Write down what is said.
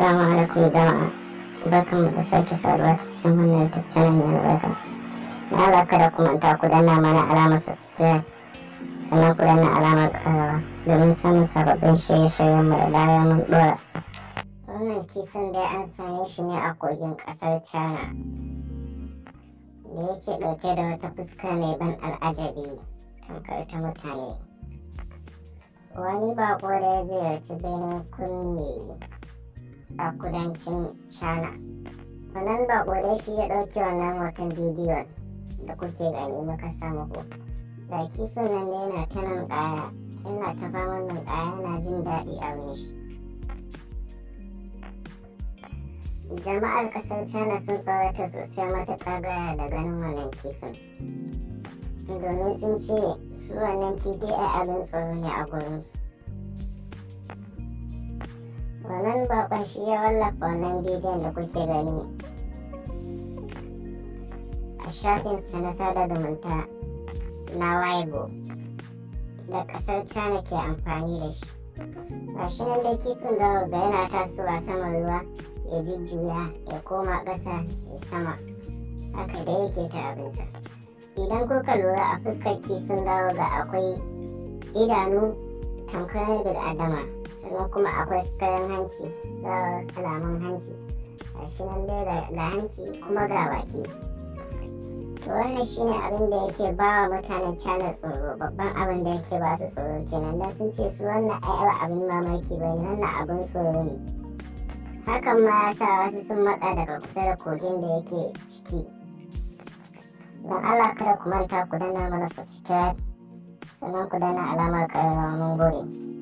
Assalamu alaikum jama'a, barkanmu da sake saduwa ta cikin wannan YouTube channel mai albarka. Na Allah kada ku manta ku danna mana alamar subscribe, sannan ku danna alamar ƙarawa domin samun sababbin shirye-shiryenmu da zarar mun ɗora. Wannan kifin dai an same shi ne a kogin ƙasar China, da yake ɗauke da wata fuska mai ban al'ajabi tamkar ta mutane. Wani baƙo da ya ziyarci birnin Kunming a kudancin China. Wannan baƙo dai shi ya ɗauki wannan hoton bidiyon da kuke gani muka sa muku. Da kifin nan da yana ta ninƙaya, yana ta faman ninƙaya, yana jin daɗi a shi. Jama'ar ƙasar China sun tsorata sosai matuƙa gaya da ganin wannan kifin, domin sun ce su wannan kifi abin tsoro ne a gurinsu. Wannan bakon shi ya wallafa wannan bidiyon da kuke gani a shafinsa na sada zumunta na Weibo da ƙasar China ke amfani da shi. Gashi nan da kifin ga yana tasowa saman ruwa, ya jujjuya, ya koma ƙasa, ya sama, haka da yake ta abinsa. Idan kuka lura a fuskar kifin ga akwai idanu tamkar na bil'adama, sannan kuma akwai kayan hanci da alamun hanci. Gashi nan dai da hanci kuma ga baki. To wannan shine abin da yake ba wa mutanen China tsoro, babban abin da yake ba su tsoro kenan, dan sun ce su wannan abin mamaki bane, wannan abin tsoro ne. Hakan ma ya sa wasu sun matsa daga kusa da kogin da yake ciki. Don Allah kada ku manta ku danna mana subscribe, sannan ku danna alamar ƙararrawa. Mun gode.